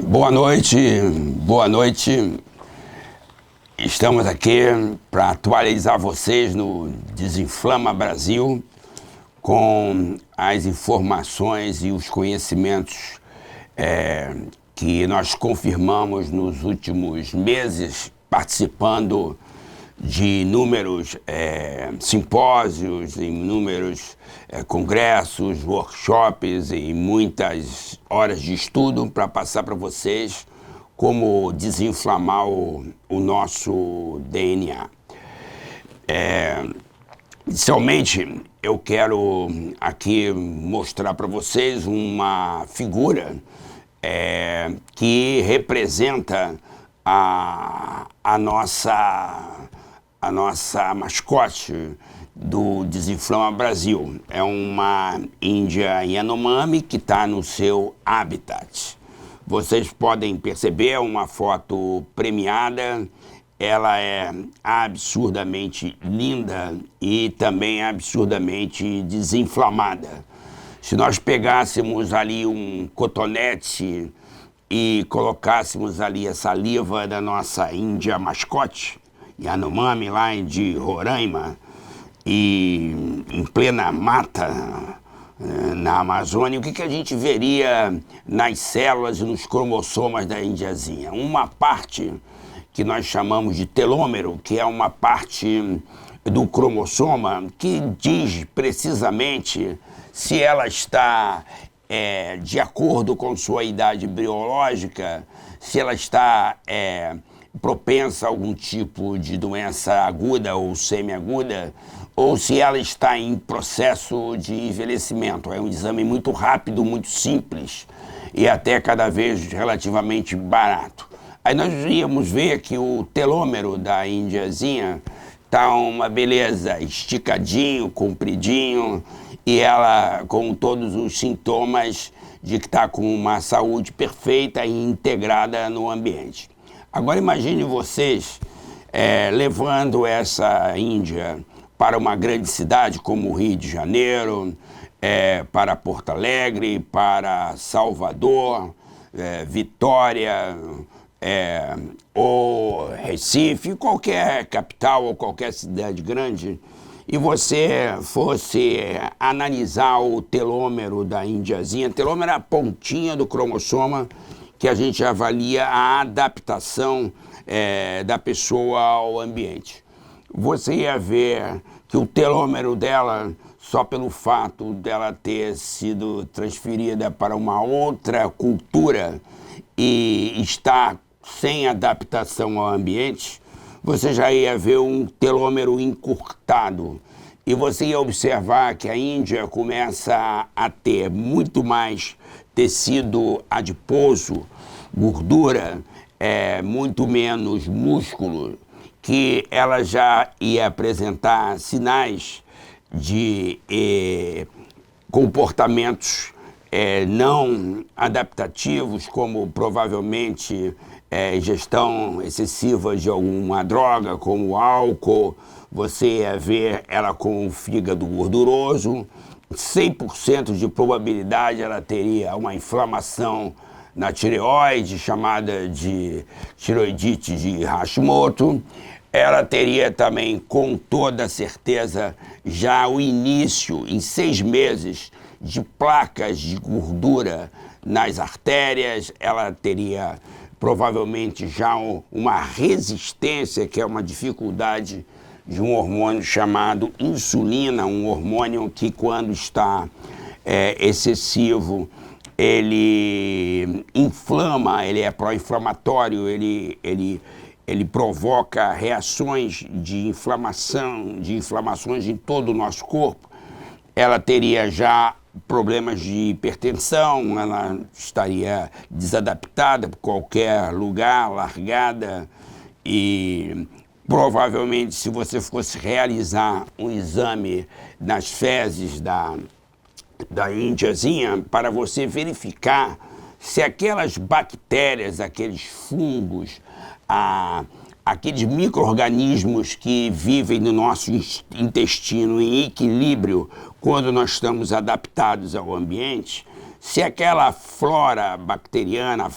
Boa noite, boa noite. Estamos aqui para atualizar vocês no Desinflama Brasil com as informações e os conhecimentos que nós confirmamos nos últimos meses, participando de inúmeros simpósios, inúmeros congressos, workshops e muitas horas de estudo para passar para vocês como desinflamar o nosso DNA. Inicialmente, eu quero aqui mostrar para vocês uma figura que representa a nossa mascote do Desinflama Brasil. É uma índia Yanomami que está no seu habitat. Vocês podem perceber uma foto premiada. Ela é absurdamente linda e também absurdamente desinflamada. Se nós pegássemos ali um cotonete e colocássemos ali a saliva da nossa índia mascote, Yanomami, lá de Roraima, e em plena mata na Amazônia, o que a gente veria nas células e nos cromossomas da indiazinha? Uma parte que nós chamamos de telômero, que é uma parte do cromossoma que diz precisamente se ela está de acordo com sua idade biológica, se ela está propensa a algum tipo de doença aguda ou semiaguda, ou se ela está em processo de envelhecimento. É um exame muito rápido, muito simples e até cada vez relativamente barato. Aí nós íamos ver que o telômero da indiazinha está uma beleza, esticadinho, compridinho, e ela com todos os sintomas de que está com uma saúde perfeita e integrada no ambiente. Agora imagine vocês levando essa índia para uma grande cidade como o Rio de Janeiro, para Porto Alegre, para Salvador, Vitória, ou Recife, qualquer capital ou qualquer cidade grande, e você fosse analisar o telômero da indiazinha. Telômero é a pontinha do cromossoma que a gente avalia a adaptação da pessoa ao ambiente. Você ia ver que o telômero dela, só pelo fato dela ter sido transferida para uma outra cultura e estar sem adaptação ao ambiente, você já ia ver um telômero encurtado. E você ia observar que a Índia começa a ter muito mais tecido adiposo, gordura, muito menos músculo, que ela já ia apresentar sinais de comportamentos não adaptativos, como provavelmente ingestão excessiva de alguma droga, como álcool. Você ia ver ela com o fígado gorduroso, 100% de probabilidade ela teria uma inflamação na tireoide, chamada de tireoidite de Hashimoto. Ela teria também, com toda certeza, já o início, em 6 meses, de placas de gordura nas artérias. Ela teria provavelmente já uma resistência, que é uma dificuldade de um hormônio chamado insulina, um hormônio que, quando está excessivo, ele inflama, ele é pró-inflamatório, ele provoca reações de inflamações em todo o nosso corpo. Ela teria já problemas de hipertensão, ela estaria desadaptada por qualquer lugar, largada, e provavelmente, se você fosse realizar um exame nas fezes da indiazinha, para você verificar se aquelas bactérias, aqueles fungos, aqueles micro-organismos que vivem no nosso intestino em equilíbrio quando nós estamos adaptados ao ambiente, se aquela flora bacteriana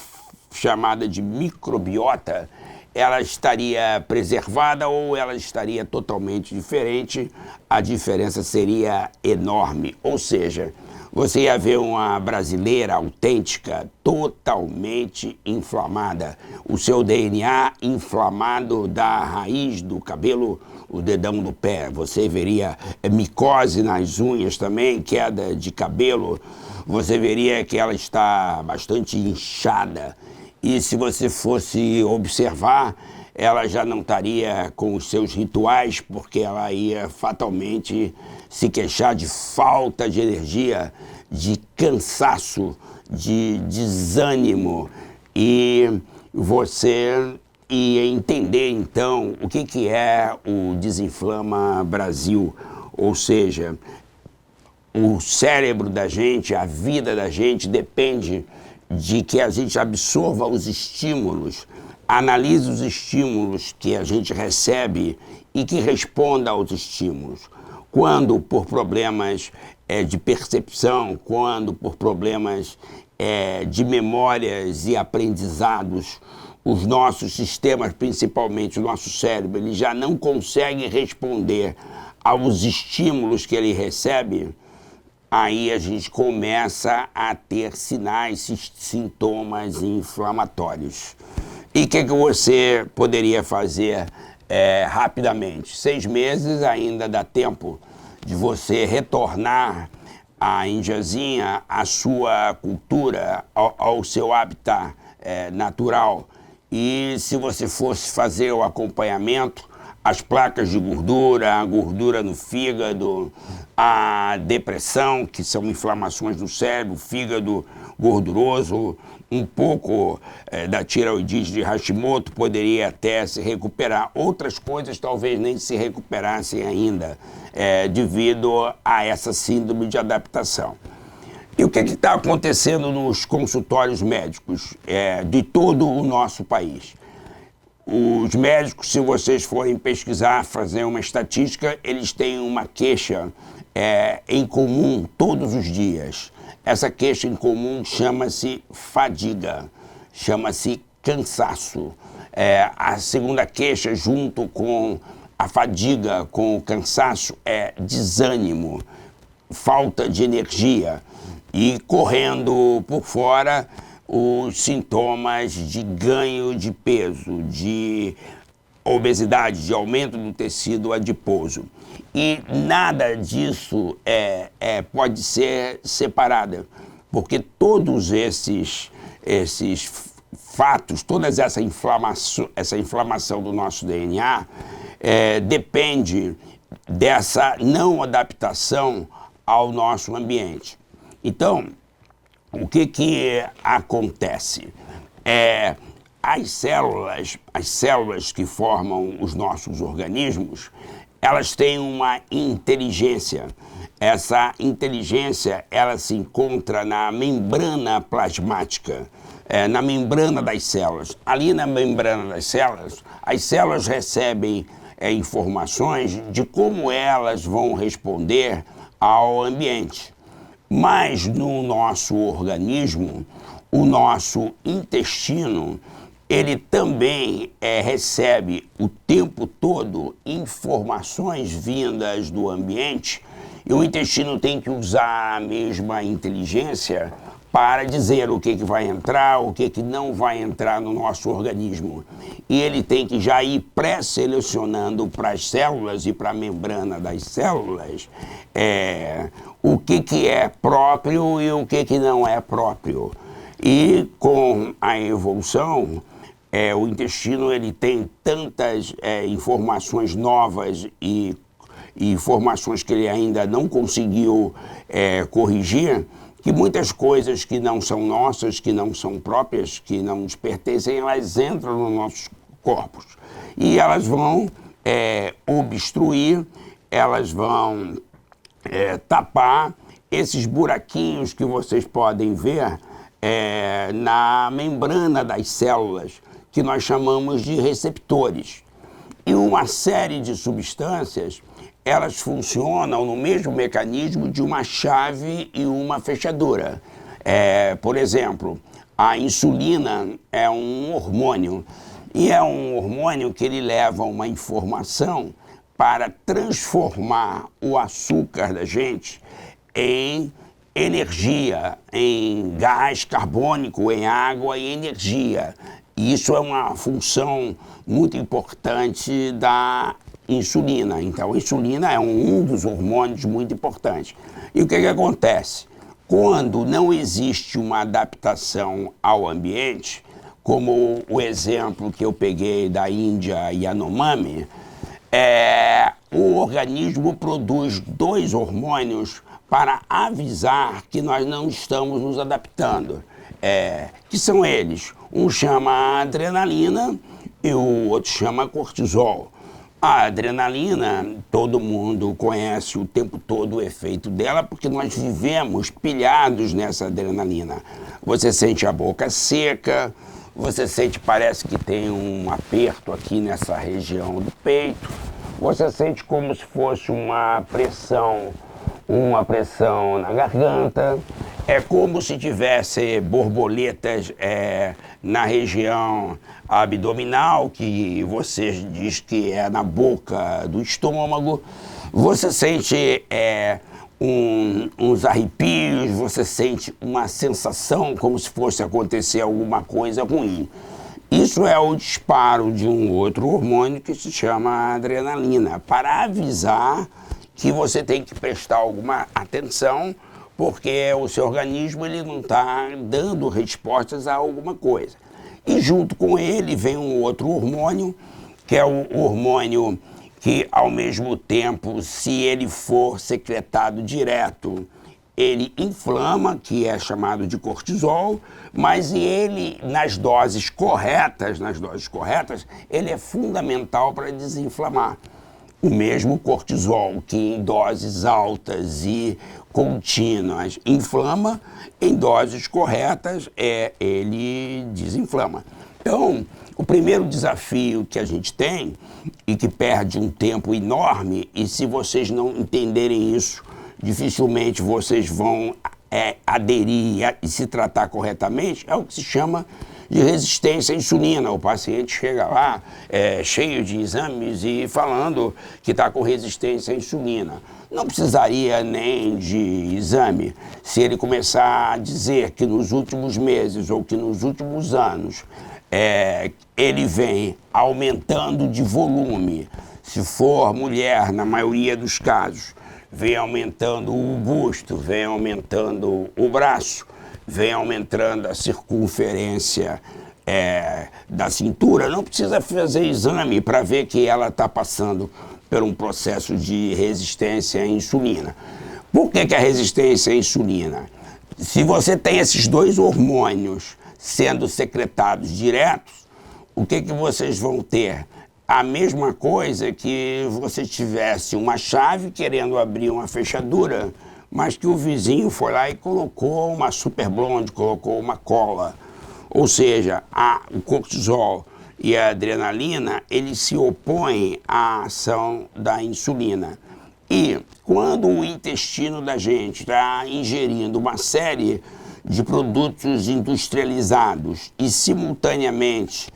chamada de microbiota, ela estaria preservada ou ela estaria totalmente diferente, a diferença seria enorme. Ou seja, você ia ver uma brasileira autêntica totalmente inflamada. O seu DNA inflamado da raiz do cabelo, o dedão do pé. Você veria micose nas unhas também, queda de cabelo. Você veria que ela está bastante inchada. E se você fosse observar, ela já não estaria com os seus rituais, porque ela ia fatalmente se queixar de falta de energia, de cansaço, de desânimo. E você ia entender, então, o que é o Desinflama Brasil. Ou seja, o cérebro da gente, a vida da gente depende de que a gente absorva os estímulos, analise os estímulos que a gente recebe e que responda aos estímulos. Quando por problemas de percepção, quando por problemas de memórias e aprendizados, os nossos sistemas, principalmente o nosso cérebro, ele já não consegue responder aos estímulos que ele recebe, aí a gente começa a ter sinais, sintomas inflamatórios. E o que você poderia fazer rapidamente? 6 meses ainda dá tempo de você retornar à Indiazinha, à sua cultura, ao seu habitat natural. E se você fosse fazer o acompanhamento, as placas de gordura, a gordura no fígado, a depressão, que são inflamações do cérebro, fígado gorduroso, um pouco da tireoidite de Hashimoto poderia até se recuperar. Outras coisas talvez nem se recuperassem ainda, devido a essa síndrome de adaptação. E o que está acontecendo nos consultórios médicos de todo o nosso país? Os médicos, se vocês forem pesquisar, fazer uma estatística, eles têm uma queixa em comum todos os dias. Essa queixa em comum chama-se fadiga, chama-se cansaço. A segunda queixa, junto com a fadiga, com o cansaço, é desânimo, falta de energia. E correndo por fora, os sintomas de ganho de peso, de obesidade, de aumento do tecido adiposo. E nada disso pode ser separado, porque todos esses fatos, toda essa inflamação do nosso DNA depende dessa não adaptação ao nosso ambiente. Então, o que acontece? As células que formam os nossos organismos, elas têm uma inteligência. Essa inteligência, ela se encontra na membrana plasmática, na membrana das células. Ali na membrana das células, as células recebem informações de como elas vão responder ao ambiente. Mas no nosso organismo, o nosso intestino, ele também recebe o tempo todo informações vindas do ambiente, e o intestino tem que usar a mesma inteligência para dizer o que vai entrar, o que não vai entrar no nosso organismo. E ele tem que já ir pré-selecionando para as células e para a membrana das células o que é próprio e o que não é próprio. E com a evolução, o intestino ele tem tantas informações novas e informações que ele ainda não conseguiu corrigir, que muitas coisas que não são nossas, que não são próprias, que não nos pertencem, elas entram nos nossos corpos. E elas vão obstruir, elas vão tapar esses buraquinhos que vocês podem ver na membrana das células, que nós chamamos de receptores. E uma série de substâncias, elas funcionam no mesmo mecanismo de uma chave e uma fechadura. Por exemplo, a insulina é um hormônio, e é um hormônio que ele leva uma informação para transformar o açúcar da gente em energia, em gás carbônico, em água e energia. E isso é uma função muito importante da insulina. Então, a insulina é um dos hormônios muito importantes. E o que acontece? Quando não existe uma adaptação ao ambiente, como o exemplo que eu peguei da Índia Yanomami, o organismo produz 2 hormônios para avisar que nós não estamos nos adaptando, que são eles. Um chama adrenalina e o outro chama cortisol. A adrenalina, todo mundo conhece o tempo todo o efeito dela, porque nós vivemos pilhados nessa adrenalina. Você sente a boca seca, você sente, parece que tem um aperto aqui nessa região do peito, você sente como se fosse uma pressão na garganta, é como se tivesse borboletas na região abdominal, que você diz que é na boca do estômago, você sente uns arrepios, você sente uma sensação como se fosse acontecer alguma coisa ruim. Isso é o disparo de um outro hormônio que se chama adrenalina, para avisar que você tem que prestar alguma atenção, porque o seu organismo ele não está dando respostas a alguma coisa. E junto com ele vem um outro hormônio, que é o hormônio que, ao mesmo tempo, se ele for secretado direto, ele inflama, que é chamado de cortisol, mas ele, nas doses corretas, ele é fundamental para desinflamar. O mesmo cortisol, que em doses altas e contínuas inflama, em doses corretas ele desinflama. Então, o primeiro desafio que a gente tem, e que perde um tempo enorme, e se vocês não entenderem isso, dificilmente vocês vão aderir e se tratar corretamente, é o que se chama de resistência à insulina. O paciente chega lá cheio de exames e falando que está com resistência à insulina. Não precisaria nem de exame se ele começar a dizer que nos últimos meses ou que nos últimos anos ele vem aumentando de volume. Se for mulher, na maioria dos casos, vem aumentando o busto, vem aumentando o braço, vem aumentando a circunferência da cintura, não precisa fazer exame para ver que ela está passando por um processo de resistência à insulina. Por que a resistência à insulina? Se você tem esses 2 hormônios sendo secretados diretos, o que vocês vão ter? A mesma coisa que você tivesse uma chave querendo abrir uma fechadura, mas que o vizinho foi lá e colocou uma super blonde, colocou uma cola. Ou seja, o cortisol e a adrenalina, eles se opõem à ação da insulina. E quando o intestino da gente está ingerindo uma série de produtos industrializados e, simultaneamente,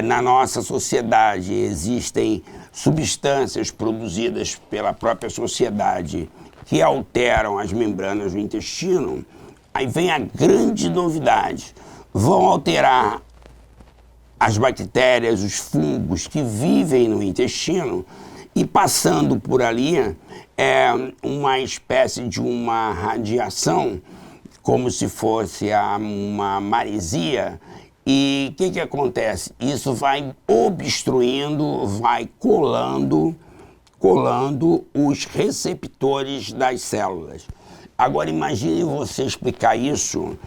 na nossa sociedade existem substâncias produzidas pela própria sociedade que alteram as membranas do intestino, aí vem a grande novidade. Vão alterar as bactérias, os fungos que vivem no intestino, e passando por ali uma espécie de uma radiação, como se fosse uma maresia. E o que acontece? Isso vai obstruindo, vai colando os receptores das células. Agora imagine você explicar isso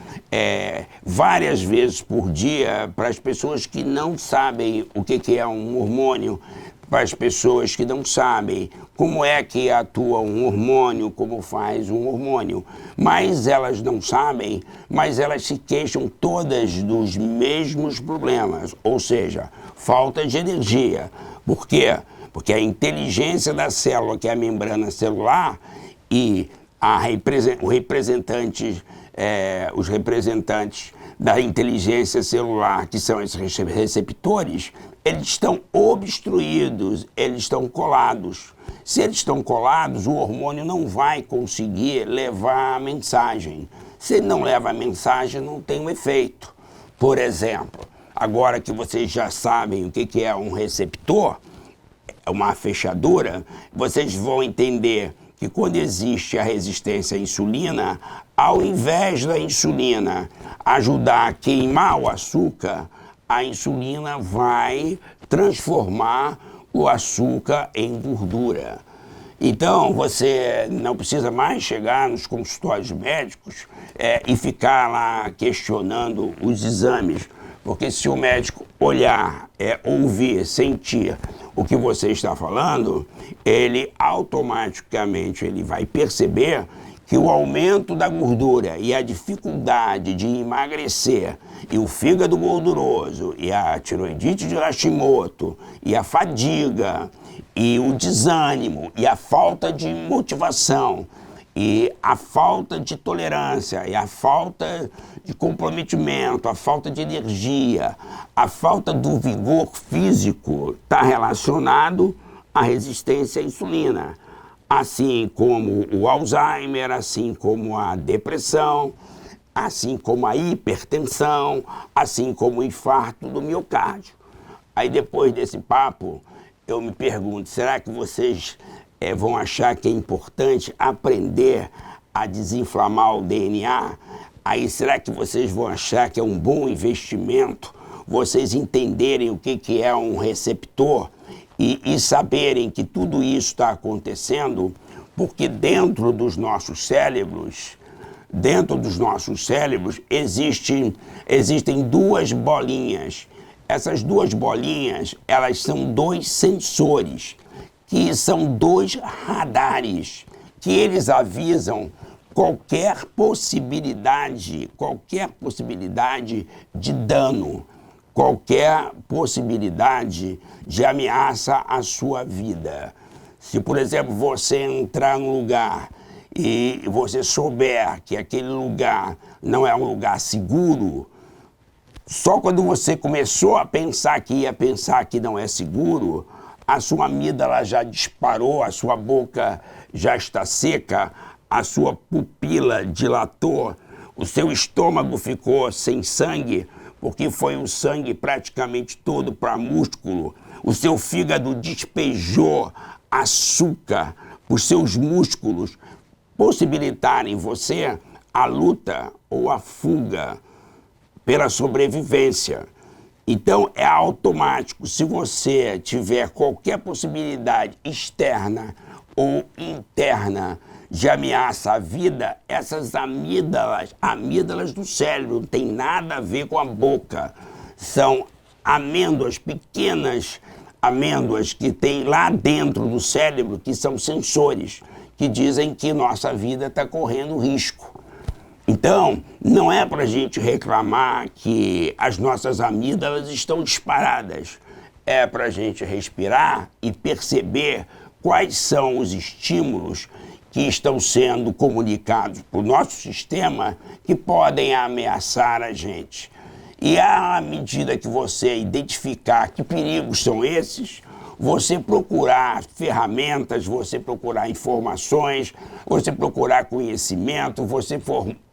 várias vezes por dia para as pessoas que não sabem o que é um hormônio, para as pessoas que não sabem como é que atua um hormônio, como faz um hormônio. Mas elas não sabem, mas elas se queixam todas dos mesmos problemas, ou seja, falta de energia. Por quê? Porque a inteligência da célula, que é a membrana celular, e o representante os representantes da inteligência celular, que são esses receptores, eles estão obstruídos, eles estão colados. Se eles estão colados, o hormônio não vai conseguir levar a mensagem. Se ele não leva a mensagem, não tem um efeito. Por exemplo, agora que vocês já sabem o que é um receptor, uma fechadura, vocês vão entender que quando existe a resistência à insulina, ao invés da insulina ajudar a queimar o açúcar, a insulina vai transformar o açúcar em gordura. Então, você não precisa mais chegar nos consultórios médicos e ficar lá questionando os exames, porque se o médico olhar, ouvir, sentir o que você está falando, ele automaticamente vai perceber que o aumento da gordura e a dificuldade de emagrecer, e o fígado gorduroso, e a tiroidite de Hashimoto, e a fadiga, e o desânimo, e a falta de motivação, e a falta de tolerância, e a falta de comprometimento, a falta de energia, a falta do vigor físico está relacionado à resistência à insulina. Assim como o Alzheimer, assim como a depressão, assim como a hipertensão, assim como o infarto do miocárdio. Aí depois desse papo, eu me pergunto, será que vocês vão achar que é importante aprender a desinflamar o DNA? Aí será que vocês vão achar que é um bom investimento vocês entenderem o que é um receptor e saberem que tudo isso está acontecendo porque dentro dos nossos cérebros existem duas bolinhas. Essas duas bolinhas, elas são dois sensores, que são dois radares, que eles avisam qualquer possibilidade de dano, qualquer possibilidade de ameaça à sua vida. Se, por exemplo, você entrar num lugar e você souber que aquele lugar não é um lugar seguro, só quando você começou a pensar que não é seguro, a sua amígdala já disparou, a sua boca já está seca, a sua pupila dilatou, o seu estômago ficou sem sangue, porque foi o sangue praticamente todo para músculo. O seu fígado despejou açúcar, os seus músculos possibilitarem você a luta ou a fuga pela sobrevivência. Então é automático, se você tiver qualquer possibilidade externa ou interna de ameaça à vida, essas amígdalas do cérebro, não tem nada a ver com a boca. São amêndoas, pequenas amêndoas que tem lá dentro do cérebro, que são sensores, que dizem que nossa vida está correndo risco. Então, não é para a gente reclamar que as nossas amígdalas estão disparadas. É para a gente respirar e perceber quais são os estímulos que estão sendo comunicados para o nosso sistema que podem ameaçar a gente. E à medida que você identificar que perigos são esses, você procurar ferramentas, você procurar informações, você procurar conhecimento, você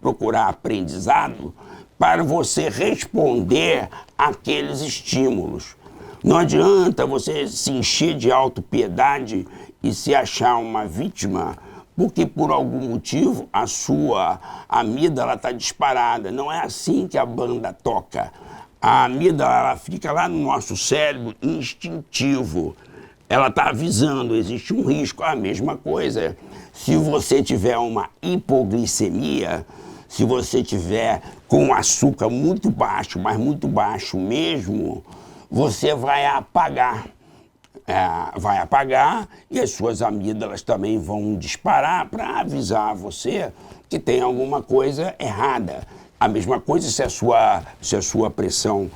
procurar aprendizado para você responder àqueles estímulos. Não adianta você se encher de autopiedade e se achar uma vítima, porque por algum motivo a sua amígdala está disparada. Não é assim que a banda toca. A amígdala ela fica lá no nosso cérebro instintivo. Ela está avisando, existe um risco. A mesma coisa, se você tiver uma hipoglicemia, se você tiver com açúcar muito baixo, mas muito baixo mesmo, você vai apagar. Vai apagar e as suas amígdalas também vão disparar para avisar você que tem alguma coisa errada. A mesma coisa se a sua pressão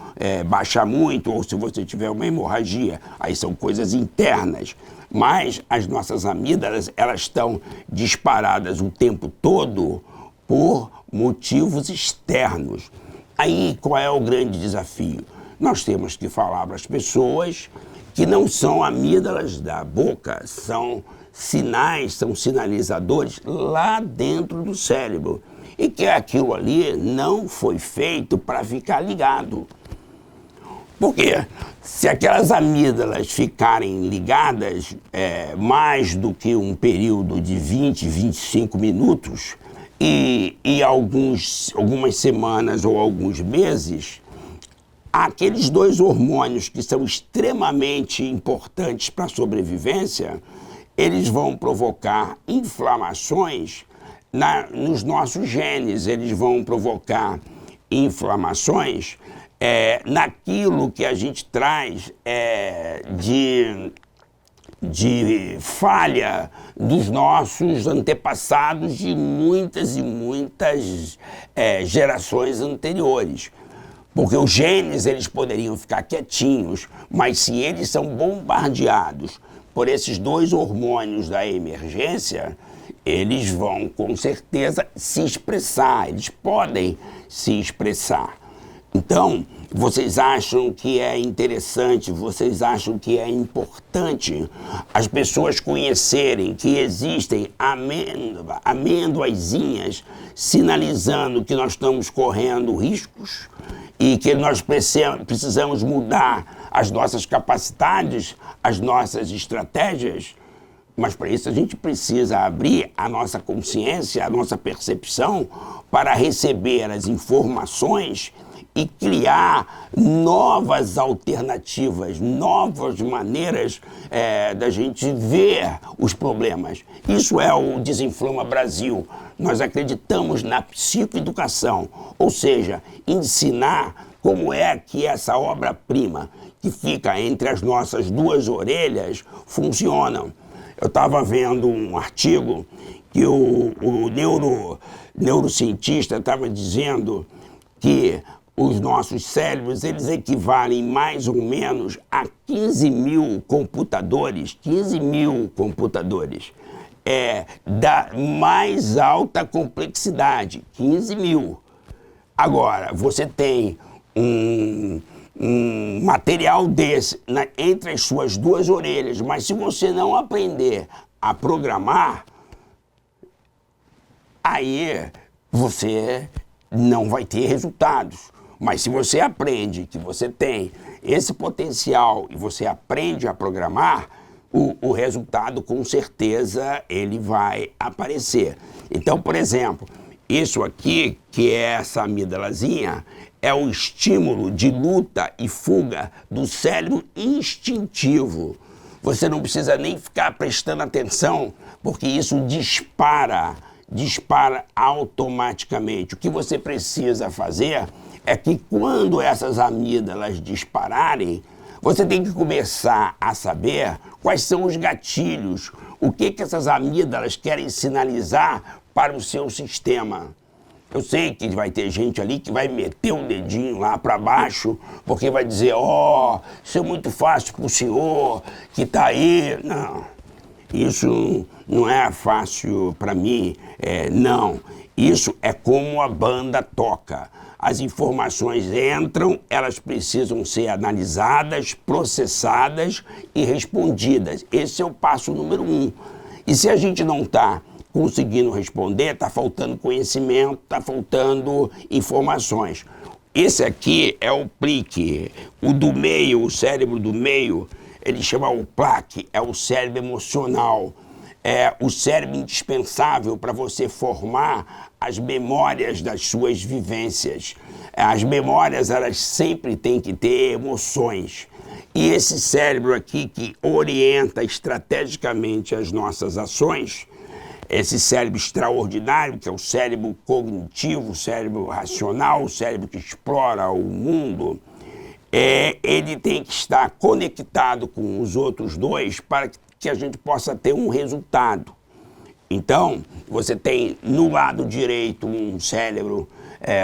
baixar muito ou se você tiver uma hemorragia, aí são coisas internas. Mas as nossas amígdalas, elas estão disparadas o tempo todo por motivos externos. Aí, qual é o grande desafio? Nós temos que falar para as pessoas que não são amígdalas da boca, são sinais, são sinalizadores lá dentro do cérebro. E que aquilo ali não foi feito para ficar ligado. Por quê? Se aquelas amígdalas ficarem ligadas mais do que um período de 20, 25 minutos e algumas semanas ou alguns meses, aqueles dois hormônios que são extremamente importantes para a sobrevivência, eles vão provocar inflamações nos nossos genes, eles vão provocar inflamações naquilo que a gente traz de falha dos nossos antepassados de muitas e muitas gerações anteriores. Porque os genes, eles poderiam ficar quietinhos, mas se eles são bombardeados por esses dois hormônios da emergência, eles vão, com certeza, se expressar, eles podem se expressar. Então, vocês acham que é interessante, vocês acham que é importante as pessoas conhecerem que existem amêndoazinhas sinalizando que nós estamos correndo riscos e que nós precisamos mudar as nossas capacidades, as nossas estratégias? Mas para isso a gente precisa abrir a nossa consciência, a nossa percepção para receber as informações e criar novas alternativas, novas maneiras da gente ver os problemas. Isso é o Desinflama Brasil. Nós acreditamos na psicoeducação, ou seja, ensinar como é que essa obra-prima que fica entre as nossas duas orelhas funciona. Eu estava vendo um artigo que o neurocientista estava dizendo que os nossos cérebros, eles equivalem mais ou menos a 15 mil computadores, da mais alta complexidade, 15 mil. Agora, você tem um material desse entre as suas duas orelhas, mas se você não aprender a programar, aí você não vai ter resultados. Mas se você aprende que você tem esse potencial e você aprende a programar, o resultado, com certeza, ele vai aparecer. Então, por exemplo, isso aqui, que é essa amígdalazinha, é o estímulo de luta e fuga do cérebro instintivo. Você não precisa nem ficar prestando atenção, porque isso dispara automaticamente. O que você precisa fazer é que quando essas amígdalas dispararem, você tem que começar a saber quais são os gatilhos, o que essas amígdalas querem sinalizar para o seu sistema. Eu sei que vai ter gente ali que vai meter o dedinho lá para baixo, porque vai dizer, isso é muito fácil para o senhor que está aí. Não, isso não é fácil para mim, não. Isso é como a banda toca. As informações entram, elas precisam ser analisadas, processadas e respondidas. Esse é o passo número 1. E se a gente não está conseguindo responder, está faltando conhecimento, está faltando informações. Esse aqui é o PLIC, o do meio, o cérebro do meio, ele chama o plaque, é o cérebro emocional. É o cérebro indispensável para você formar as memórias das suas vivências. As memórias, elas sempre têm que ter emoções. E esse cérebro aqui que orienta estrategicamente as nossas ações, esse cérebro extraordinário, que é o cérebro cognitivo, o cérebro racional, o cérebro que explora o mundo, ele tem que estar conectado com os outros dois para que a gente possa ter um resultado. Então, você tem no lado direito um cérebro,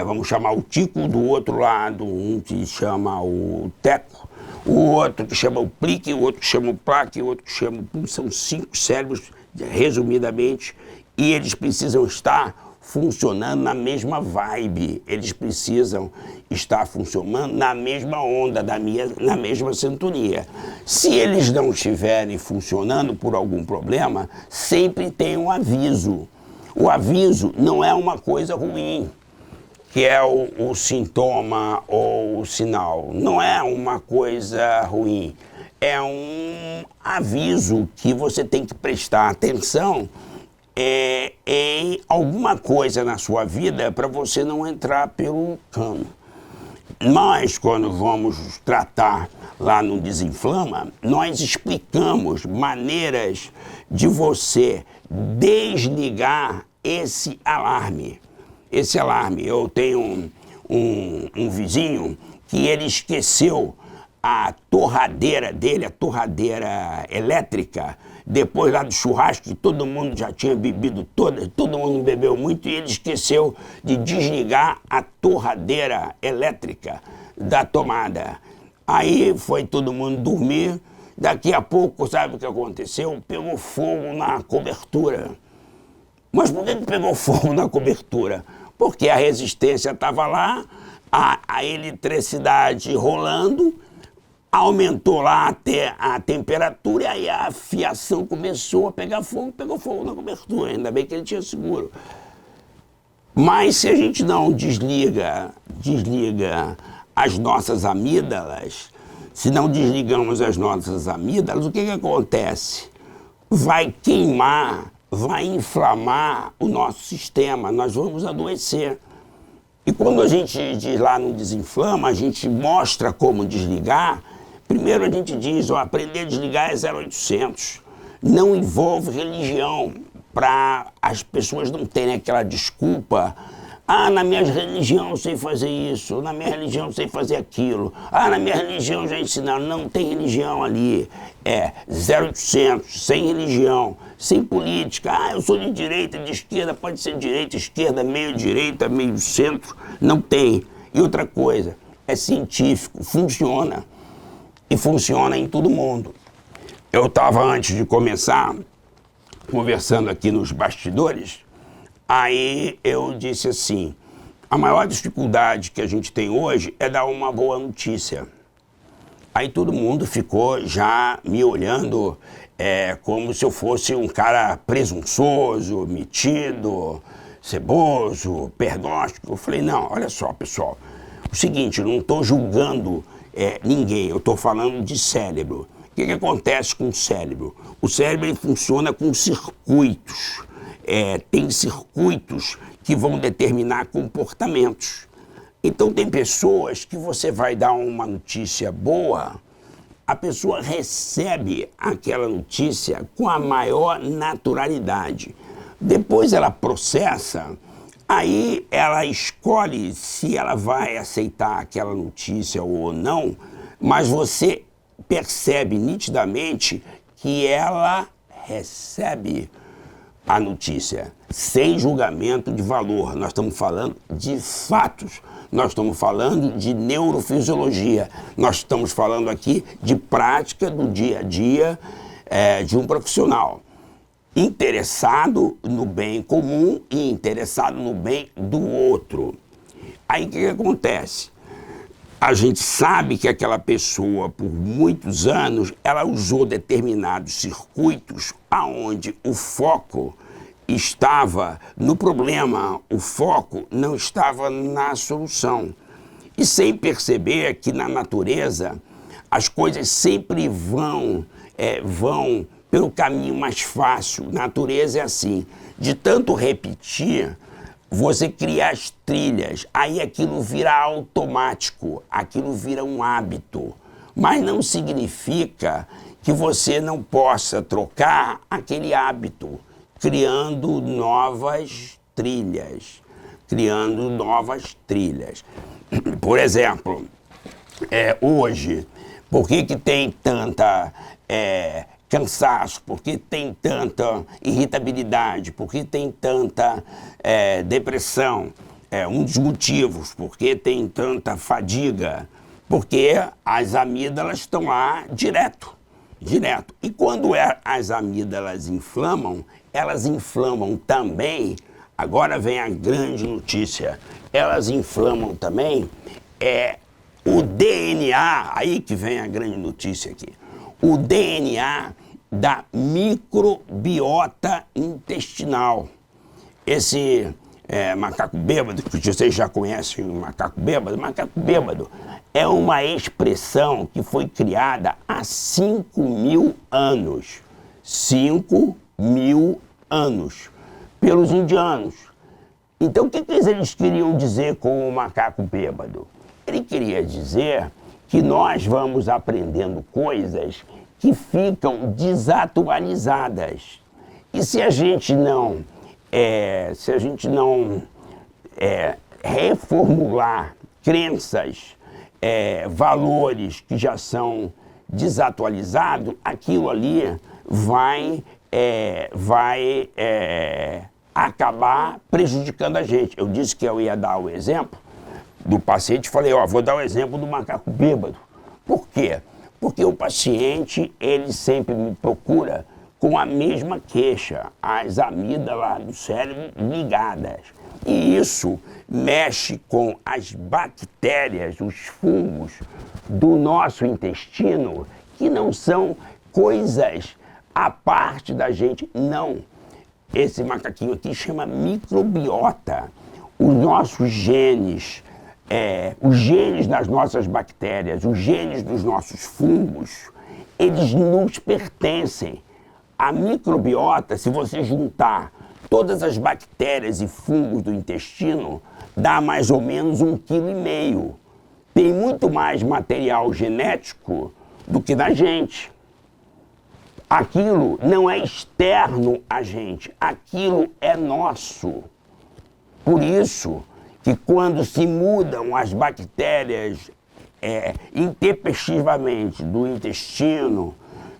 vamos chamar o tico, do outro lado um que chama o teco, o outro que chama o plique, o outro que chama o plaque, o outro que chama o pulso. São 5 cérebros, resumidamente, e eles precisam estar funcionando na mesma vibe, eles precisam estar funcionando na mesma onda, na mesma sintonia. Se eles não estiverem funcionando por algum problema, sempre tem um aviso. O aviso não é uma coisa ruim, que é o sintoma ou o sinal. Não é uma coisa ruim. É um aviso que você tem que prestar atenção em alguma coisa na sua vida para você não entrar pelo cano. Nós, quando vamos tratar lá no Desinflama, nós explicamos maneiras de você desligar esse alarme. Esse alarme, eu tenho um vizinho que ele esqueceu a torradeira dele, a torradeira elétrica, depois lá do churrasco, que todo mundo já tinha bebido todo mundo bebeu muito, e ele esqueceu de desligar a torradeira elétrica da tomada. Aí foi todo mundo dormir, daqui a pouco, sabe o que aconteceu? Pegou fogo na cobertura. Mas por que pegou fogo na cobertura? Porque a resistência estava lá, a eletricidade rolando, aumentou lá até a temperatura e aí a fiação começou a pegar fogo, pegou fogo na cobertura. Ainda bem que ele tinha seguro. Mas se a gente não desliga as nossas amígdalas, se não desligamos as nossas amígdalas, o que acontece? Vai queimar, vai inflamar o nosso sistema, nós vamos adoecer. E quando a gente diz lá no Desinflama, a gente mostra como desligar. Primeiro a gente diz, aprender a desligar é 0800. Não envolve religião, para as pessoas não terem aquela desculpa. Na minha religião eu sei fazer isso, na minha religião eu sei fazer aquilo. Na minha religião já ensinaram. Não tem religião ali. É 0800, sem religião, sem política. Eu sou de direita, de esquerda, pode ser direita, esquerda, meio direita, meio centro. Não tem. E outra coisa, é científico, funciona. E funciona em todo mundo. Eu estava, antes de começar, conversando aqui nos bastidores, aí eu disse assim, a maior dificuldade que a gente tem hoje é dar uma boa notícia. Aí todo mundo ficou já me olhando como se eu fosse um cara presunçoso, metido, ceboso, pernóstico. Eu falei, não, olha só, pessoal, o seguinte, eu não estou julgando ninguém, eu estou falando de cérebro. O que acontece com o cérebro? O cérebro ele funciona com circuitos. Tem circuitos que vão determinar comportamentos. Então tem pessoas que você vai dar uma notícia boa, a pessoa recebe aquela notícia com a maior naturalidade. Depois ela processa, aí ela escolhe se ela vai aceitar aquela notícia ou não, mas você percebe nitidamente que ela recebe a notícia sem julgamento de valor. Nós estamos falando de fatos, nós estamos falando de neurofisiologia, nós estamos falando aqui de prática do dia a dia de um profissional interessado no bem comum e interessado no bem do outro. Aí o que acontece? A gente sabe que aquela pessoa, por muitos anos, ela usou determinados circuitos aonde o foco estava no problema, o foco não estava na solução. E sem perceber que na natureza as coisas sempre vão pelo caminho mais fácil. A natureza é assim, de tanto repetir, você cria as trilhas, aí aquilo vira automático, aquilo vira um hábito. Mas não significa que você não possa trocar aquele hábito, criando novas trilhas, Por exemplo, hoje, por que tem tanta cansaço, por que tem tanta irritabilidade, por que tem tanta depressão? Um dos motivos, por que tem tanta fadiga? Porque as amígdalas estão lá direto. E quando as amígdalas inflamam, elas inflamam também agora vem a grande notícia. Elas inflamam também o DNA, aí que vem a grande notícia aqui. O DNA da microbiota intestinal. Esse macaco bêbado, que vocês já conhecem o macaco bêbado é uma expressão que foi criada há 5.000 anos. 5.000 anos, pelos indianos. Então, o que eles queriam dizer com o macaco bêbado? Ele queria dizer que nós vamos aprendendo coisas que ficam desatualizadas. E se a gente não reformular crenças, valores que já são desatualizados, aquilo ali vai acabar prejudicando a gente. Eu disse que eu ia dar o exemplo do paciente, falei, vou dar o exemplo do macaco bêbado. Por quê? Porque o paciente, ele sempre me procura com a mesma queixa, as amígdalas do cérebro ligadas. E isso mexe com as bactérias, os fungos do nosso intestino, que não são coisas à parte da gente, não. Esse macaquinho aqui chama microbiota. Os nossos genes, os genes das nossas bactérias, os genes dos nossos fungos, eles nos pertencem. A microbiota, se você juntar todas as bactérias e fungos do intestino, dá mais ou menos 1,5 kg. Tem muito mais material genético do que da gente. Aquilo não é externo a gente, aquilo é nosso. Por isso que quando se mudam as bactérias intempestivamente do intestino,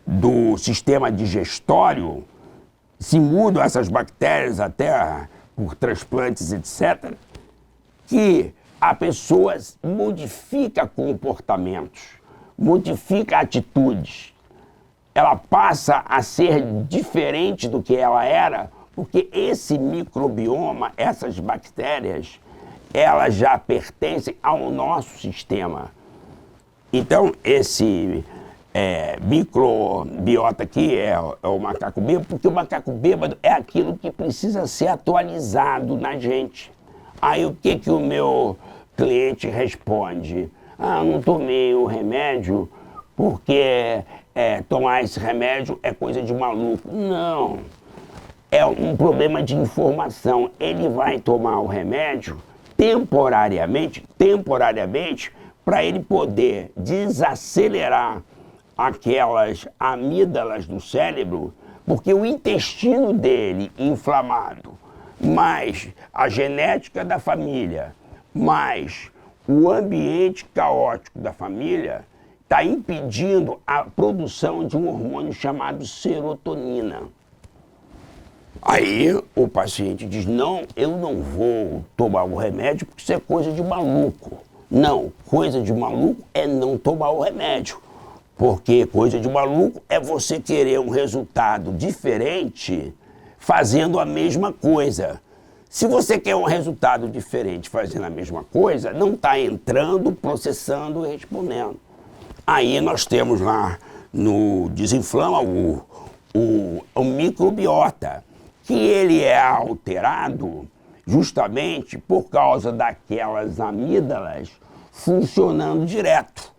do sistema digestório, se mudam essas bactérias até por transplantes, etc., que a pessoa modifica comportamentos, modifica atitudes. Ela passa a ser diferente do que ela era, porque esse microbioma, essas bactérias, elas já pertencem ao nosso sistema. Então, esse microbiota aqui é o macaco bêbado, porque o macaco bêbado é aquilo que precisa ser atualizado na gente. Aí o que o meu cliente responde? Não tomei o remédio porque tomar esse remédio é coisa de maluco. Não, é um problema de informação. Ele vai tomar o remédio temporariamente, para ele poder desacelerar aquelas amígdalas do cérebro, porque o intestino dele inflamado, mais a genética da família, mais o ambiente caótico da família, está impedindo a produção de um hormônio chamado serotonina. Aí o paciente diz, não, eu não vou tomar o remédio porque isso é coisa de maluco. Não, coisa de maluco é não tomar o remédio. Porque coisa de maluco é você querer um resultado diferente fazendo a mesma coisa. Se você quer um resultado diferente fazendo a mesma coisa, não está entrando, processando e respondendo. Aí nós temos lá no Desinflama o microbiota, que ele é alterado justamente por causa daquelas amígdalas funcionando direto.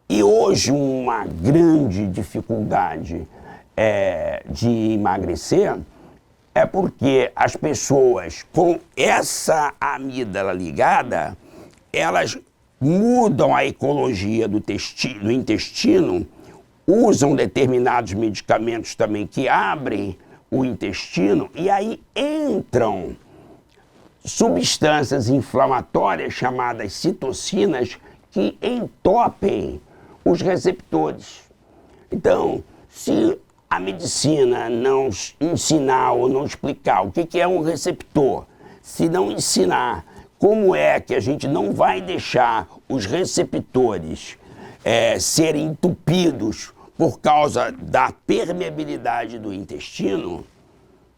E hoje uma grande dificuldade de emagrecer é porque as pessoas com essa amígdala ligada, elas mudam a ecologia do intestino, usam determinados medicamentos também que abrem o intestino e aí entram substâncias inflamatórias chamadas citocinas que entopem os receptores. Então, se a medicina não ensinar ou não explicar o que é um receptor, se não ensinar como é que a gente não vai deixar os receptores serem entupidos por causa da permeabilidade do intestino,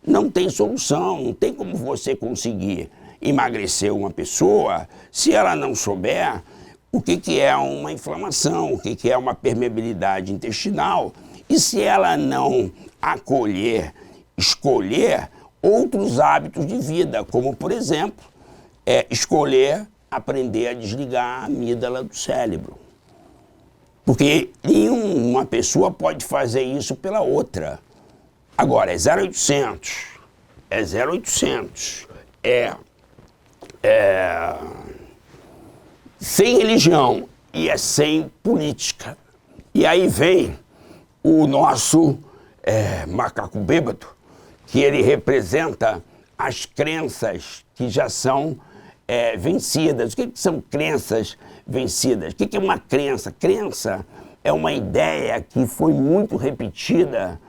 não tem solução, não tem como você conseguir emagrecer uma pessoa se ela não souber o que é uma inflamação, o que é uma permeabilidade intestinal, e se ela não escolher outros hábitos de vida, como, por exemplo, escolher aprender a desligar a amígdala do cérebro. Porque uma pessoa pode fazer isso pela outra. Agora, é 0800, sem religião e é sem política. E aí vem o nosso macaco bêbado, que ele representa as crenças que já são vencidas. O que são crenças vencidas? O que é uma crença? Crença é uma ideia que foi muito repetida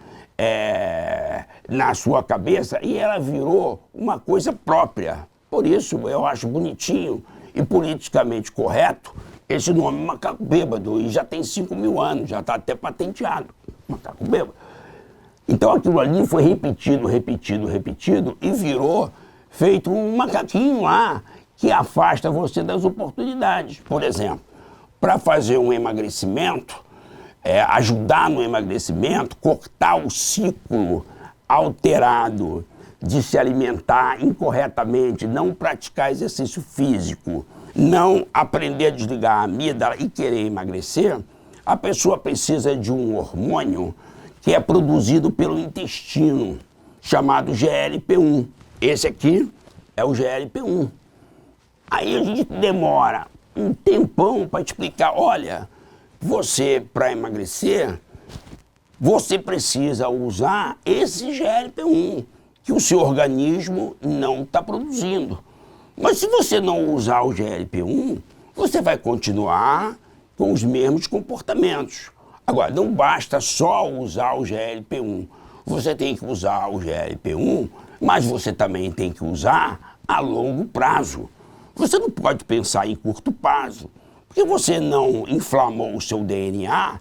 na sua cabeça e ela virou uma coisa própria. Por isso eu acho bonitinho e politicamente correto esse nome macaco bêbado, e já tem 5.000 anos, já está até patenteado, macaco bêbado. Então aquilo ali foi repetido e virou feito um macaquinho lá que afasta você das oportunidades. Por exemplo, para fazer um emagrecimento, ajudar no emagrecimento, cortar o ciclo alterado de se alimentar incorretamente, não praticar exercício físico, não aprender a desligar a amígdala e querer emagrecer, a pessoa precisa de um hormônio que é produzido pelo intestino, chamado GLP-1. Esse aqui é o GLP-1. Aí a gente demora um tempão para explicar, olha, você, para emagrecer, você precisa usar esse GLP-1, que o seu organismo não está produzindo. Mas se você não usar o GLP-1, você vai continuar com os mesmos comportamentos. Agora, não basta só usar o GLP-1. Você tem que usar o GLP-1, mas você também tem que usar a longo prazo. Você não pode pensar em curto prazo, porque você não inflamou o seu DNA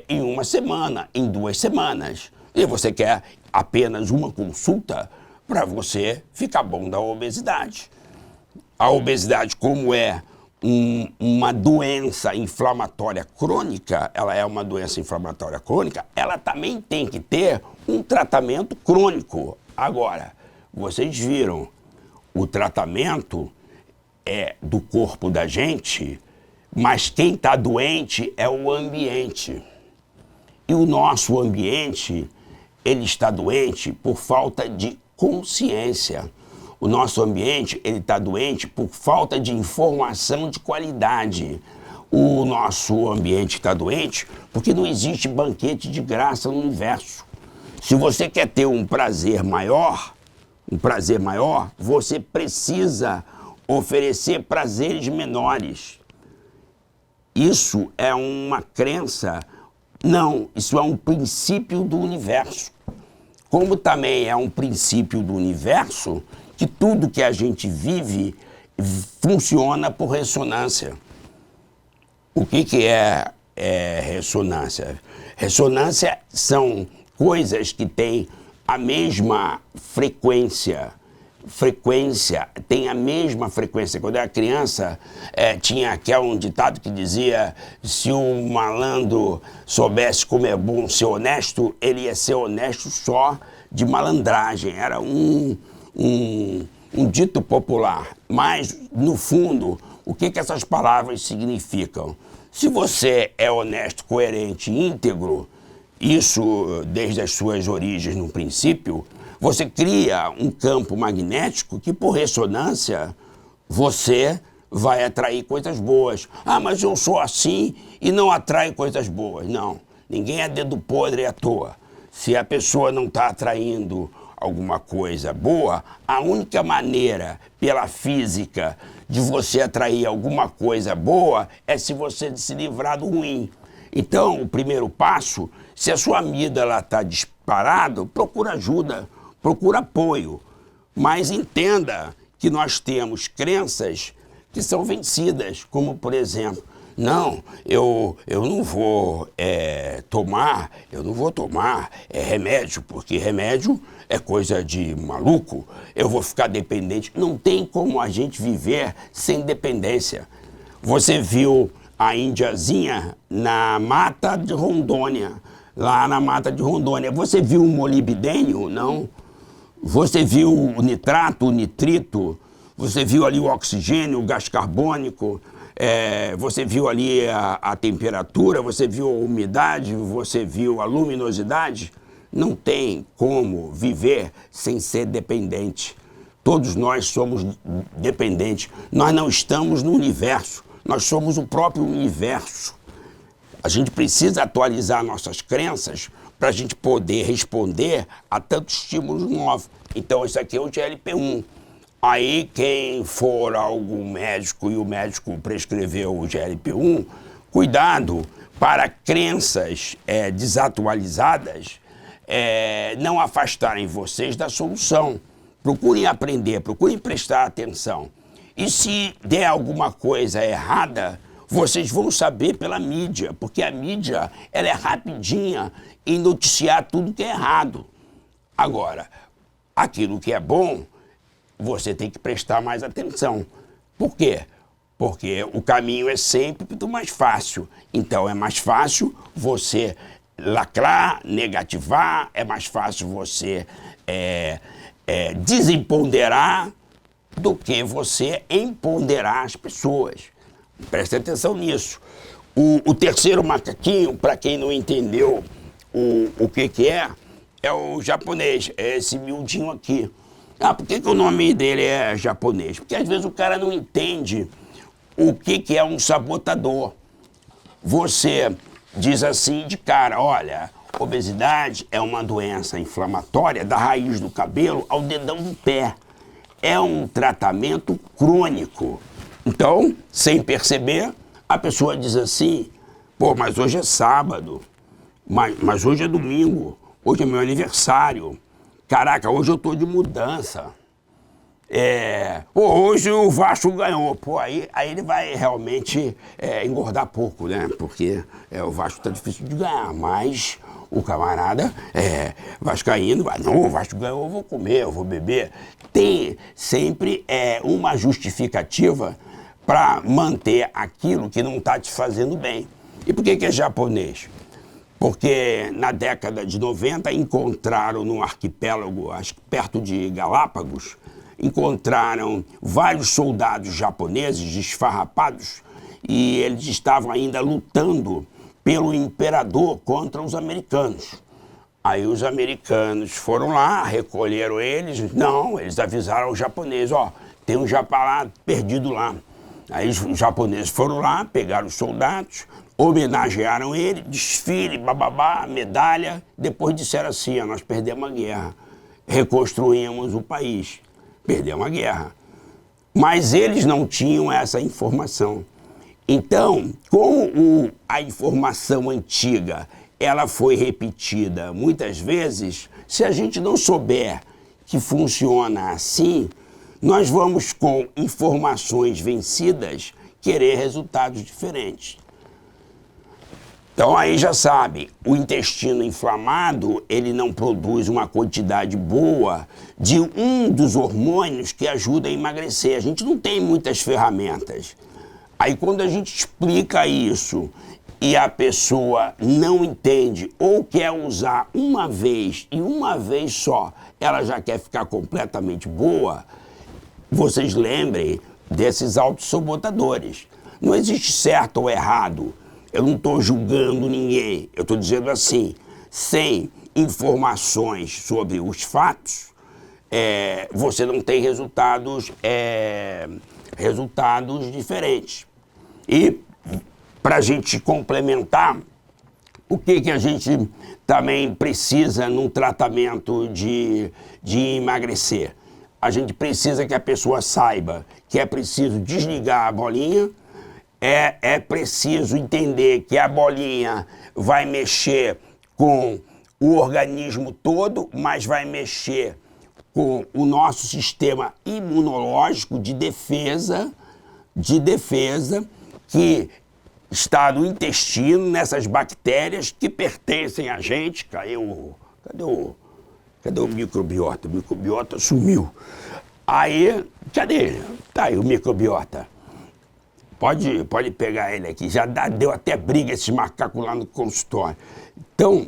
em 1 semana, em 2 semanas. E você quer apenas uma consulta para você ficar bom da obesidade. A obesidade, como é uma doença inflamatória crônica, ela é uma doença inflamatória crônica, ela também tem que ter um tratamento crônico. Agora, vocês viram, o tratamento é do corpo da gente, mas quem está doente é o ambiente. E o nosso ambiente, ele está doente por falta de consciência. O nosso ambiente, ele está doente por falta de informação de qualidade. O nosso ambiente está doente porque não existe banquete de graça no universo. Se você quer ter um prazer maior, você precisa oferecer prazeres menores. Isso é uma crença? Não, isso é um princípio do universo. Como também é um princípio do universo, que tudo que a gente vive funciona por ressonância. O que é ressonância? Ressonância são coisas que têm a mesma frequência. Tem a mesma frequência. Quando eu era criança, tinha um ditado que dizia: se o malandro soubesse como é bom ser honesto, ele ia ser honesto só de malandragem. Era um dito popular. Mas, no fundo, o que essas palavras significam? Se você é honesto, coerente e íntegro, isso desde as suas origens no princípio, você cria um campo magnético que, por ressonância, você vai atrair coisas boas. Ah, mas eu sou assim e não atraio coisas boas. Não, ninguém é dedo podre à toa. Se a pessoa não está atraindo alguma coisa boa, a única maneira, pela física, de você atrair alguma coisa boa é se você se livrar do ruim. Então, o primeiro passo, se a sua amígdala está disparada, procura ajuda, procura apoio. Mas entenda que nós temos crenças que são vencidas, como, por exemplo, Não, eu não vou tomar remédio, porque remédio é coisa de maluco, eu vou ficar dependente. Não tem como a gente viver sem dependência. Você viu a índiazinha na Mata de Rondônia, lá na Mata de Rondônia. Você viu o molibdênio? Não. Você viu o nitrato, o nitrito? Você viu ali o oxigênio, o gás carbônico? Você viu ali a temperatura? Você viu a umidade? Você viu a luminosidade? Não tem como viver sem ser dependente. Todos nós somos dependentes. Nós não estamos no universo. Nós somos o próprio universo. A gente precisa atualizar nossas crenças para a gente poder responder a tantos estímulos novos. Então, esse aqui é o GLP-1. Aí, quem for algum médico e o médico prescreveu o GLP-1, cuidado para crenças desatualizadas não afastarem vocês da solução. Procurem aprender, procurem prestar atenção. E se der alguma coisa errada, vocês vão saber pela mídia, porque a mídia ela é rapidinha em noticiar tudo que é errado. Agora, aquilo que é bom, você tem que prestar mais atenção. Por quê? Porque o caminho é sempre muito mais fácil. Então é mais fácil você lacrar, negativar, é mais fácil você desempoderar do que você empoderar as pessoas. Preste atenção nisso. O terceiro macaquinho, para quem não entendeu o que é o japonês, é esse miudinho aqui. Por que o nome dele é japonês? Porque às vezes o cara não entende o que é um sabotador. Você diz assim de cara, olha, obesidade é uma doença inflamatória da raiz do cabelo ao dedão do pé. É um tratamento crônico. Então, sem perceber, a pessoa diz assim, pô, mas hoje é sábado, mas hoje é domingo, hoje é meu aniversário, caraca, hoje eu tô de mudança. Hoje o Vasco ganhou. Pô, aí ele vai realmente engordar pouco, né? Porque o Vasco tá difícil de ganhar, mas o camarada vascaíno vai, não, o Vasco ganhou, eu vou comer, eu vou beber. Tem sempre uma justificativa para manter aquilo que não está te fazendo bem. E por que é japonês? Porque na década de 90 encontraram num arquipélago, acho que perto de Galápagos, encontraram vários soldados japoneses esfarrapados e eles estavam ainda lutando pelo imperador contra os americanos. Aí os americanos foram lá, recolheram eles, não, eles avisaram ao japonês, tem um japalá perdido lá. Aí os japoneses foram lá, pegaram os soldados, homenagearam ele, desfile, bababá, medalha, depois disseram assim, nós perdemos a guerra, reconstruímos o país, perdemos a guerra. Mas eles não tinham essa informação. Então, como a informação antiga ela foi repetida muitas vezes, se a gente não souber que funciona assim, nós vamos com informações vencidas querer resultados diferentes. Então aí já sabe, o intestino inflamado, ele não produz uma quantidade boa de um dos hormônios que ajuda a emagrecer. A gente não tem muitas ferramentas. Aí quando a gente explica isso e a pessoa não entende ou quer usar uma vez e uma vez só, ela já quer ficar completamente boa, vocês lembrem desses autossabotadores. Não existe certo ou errado. Eu não estou julgando ninguém. Eu estou dizendo assim, sem informações sobre os fatos, você não tem resultados diferentes. E para a gente complementar, o que a gente também precisa num tratamento de emagrecer? A gente precisa que a pessoa saiba que é preciso desligar a bolinha, é preciso entender que a bolinha vai mexer com o organismo todo, mas vai mexer com o nosso sistema imunológico de defesa, que está no intestino, nessas bactérias que pertencem a gente. Caiu. Cadê o microbiota? O microbiota sumiu. Aí, cadê ele? Tá aí o microbiota. Pode pegar ele aqui. Já deu até briga esses macacos lá no consultório. Então,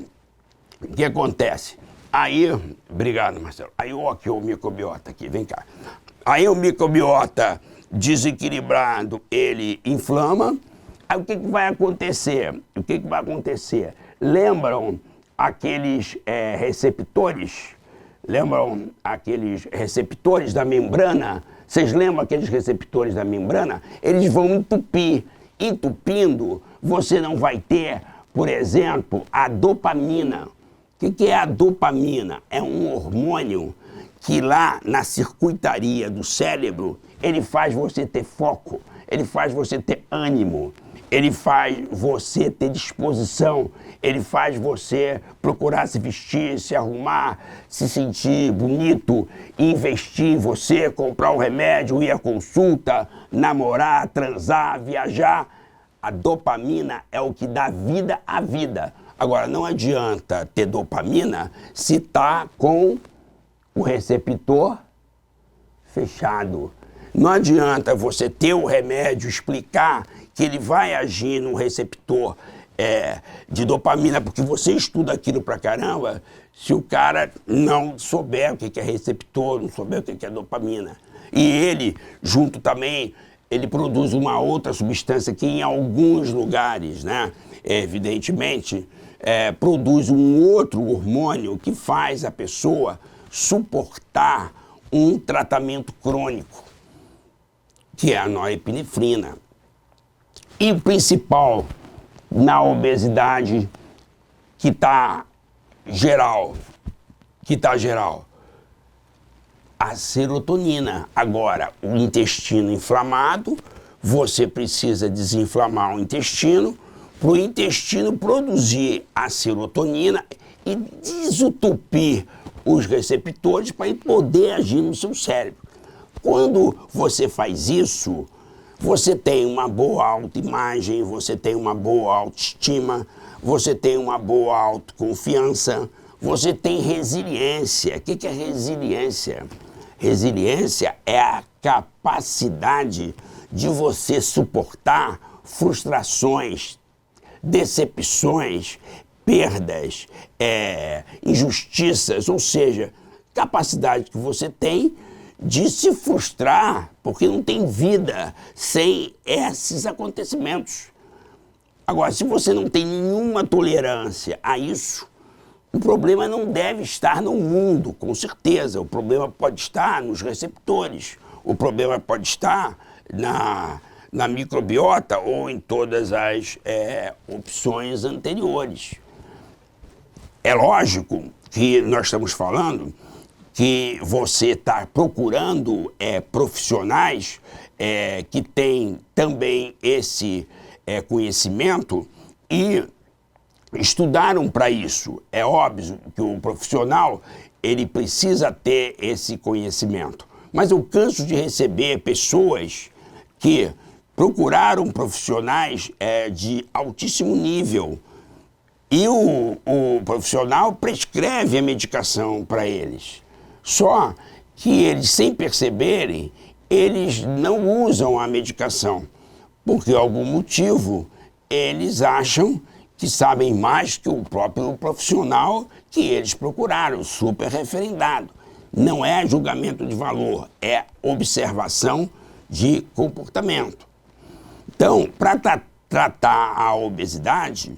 o que acontece? Aí, obrigado, Marcelo. Aí, aqui o microbiota aqui, vem cá. Aí o microbiota desequilibrado, ele inflama. Aí o que vai acontecer? Lembram aqueles receptores? Lembram aqueles receptores da membrana? Vocês lembram aqueles receptores da membrana? Eles vão entupir. Entupindo, você não vai ter, por exemplo, a dopamina. O que é a dopamina? É um hormônio que lá na circuitaria do cérebro, ele faz você ter foco, ele faz você ter ânimo, ele faz você ter disposição, ele faz você procurar se vestir, se arrumar, se sentir bonito, investir em você, comprar um remédio, ir à consulta, namorar, transar, viajar. A dopamina é o que dá vida à vida. Agora, não adianta ter dopamina se está com o receptor fechado. Não adianta você ter o remédio, explicar que ele vai agir no receptor de dopamina, porque você estuda aquilo pra caramba, se o cara não souber o que é receptor, não souber o que é dopamina. E ele, junto também, ele produz uma outra substância que em alguns lugares, né, evidentemente, produz um outro hormônio que faz a pessoa suportar um tratamento crônico, que é a norepinefrina. E o principal na obesidade que está geral, a serotonina. Agora, o intestino inflamado, você precisa desinflamar o intestino para o intestino produzir a serotonina e desentupir os receptores para ele poder agir no seu cérebro. Quando você faz isso, você tem uma boa autoimagem, você tem uma boa autoestima, você tem uma boa autoconfiança, você tem resiliência. O que é resiliência? Resiliência é a capacidade de você suportar frustrações, decepções, perdas, injustiças, ou seja, capacidade que você tem de se frustrar, porque não tem vida sem esses acontecimentos. Agora, se você não tem nenhuma tolerância a isso, o problema não deve estar no mundo, com certeza. O problema pode estar nos receptores, o problema pode estar na microbiota ou em todas as opções anteriores. É lógico que nós estamos falando que você está procurando profissionais que têm também esse conhecimento e estudaram para isso. É óbvio que o profissional ele precisa ter esse conhecimento. Mas eu canso de receber pessoas que procuraram profissionais de altíssimo nível e o profissional prescreve a medicação para eles. Só que eles, sem perceberem, eles não usam a medicação, porque por algum motivo eles acham que sabem mais que o próprio profissional que eles procuraram, super referendado. Não é julgamento de valor, é observação de comportamento. Então, para tratar a obesidade,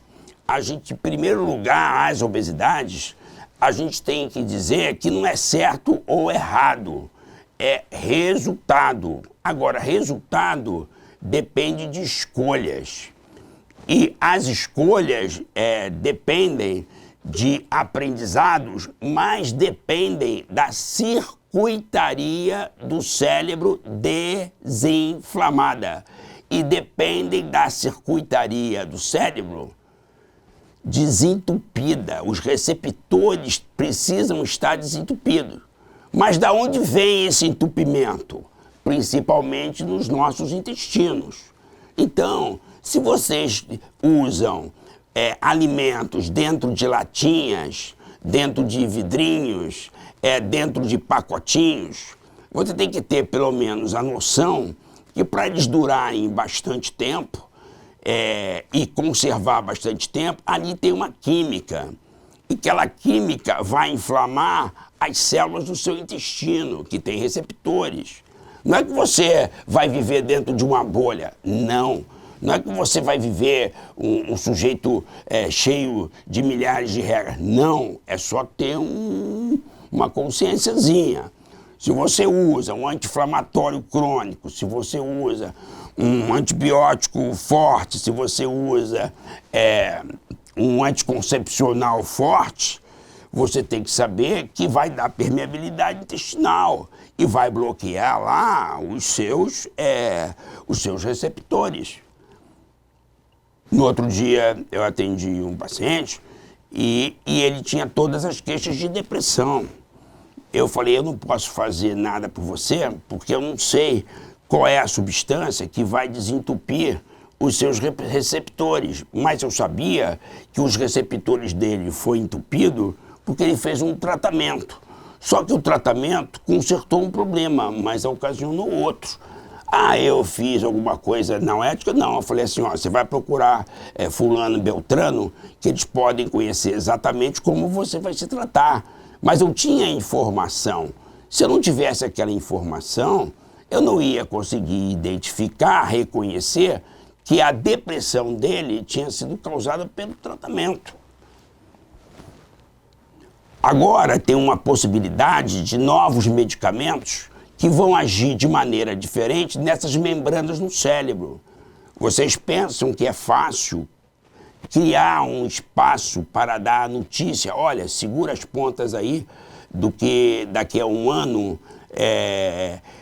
a gente, em primeiro lugar, as obesidades, a gente tem que dizer que não é certo ou errado, é resultado. Agora, resultado depende de escolhas. E as escolhas dependem de aprendizados, mas dependem da circuitaria do cérebro desinflamada. E dependem da circuitaria do cérebro desentupida. Os receptores precisam estar desentupidos. Mas da onde vem esse entupimento? Principalmente nos nossos intestinos. Então, Se vocês usam alimentos dentro de latinhas, dentro de vidrinhos, dentro de pacotinhos, você tem que ter pelo menos a noção que para eles durarem bastante tempo e conservar bastante tempo, ali tem uma química. E aquela química vai inflamar as células do seu intestino, que tem receptores. Não é que você vai viver dentro de uma bolha, não. Não é que você vai viver um sujeito cheio de milhares de regras. Não, é só ter uma consciênciazinha. Se você usa um anti-inflamatório crônico, se você usa um antibiótico forte, se você usa um anticoncepcional forte, você tem que saber que vai dar permeabilidade intestinal e vai bloquear lá os seus receptores. No outro dia, eu atendi um paciente e ele tinha todas as queixas de depressão. Eu falei, eu não posso fazer nada por você, porque eu não sei qual é a substância que vai desentupir os seus receptores. Mas eu sabia que os receptores dele foi entupido porque ele fez um tratamento. Só que o tratamento consertou um problema, mas ocasionou outro. Eu fiz alguma coisa não ética? Não, eu falei assim, você vai procurar fulano, beltrano, que eles podem conhecer exatamente como você vai se tratar. Mas eu tinha informação. Se eu não tivesse aquela informação, eu não ia conseguir identificar, reconhecer que a depressão dele tinha sido causada pelo tratamento. Agora tem uma possibilidade de novos medicamentos que vão agir de maneira diferente nessas membranas no cérebro. Vocês pensam que é fácil criar um espaço para dar a notícia, olha, segura as pontas aí, do que daqui a um ano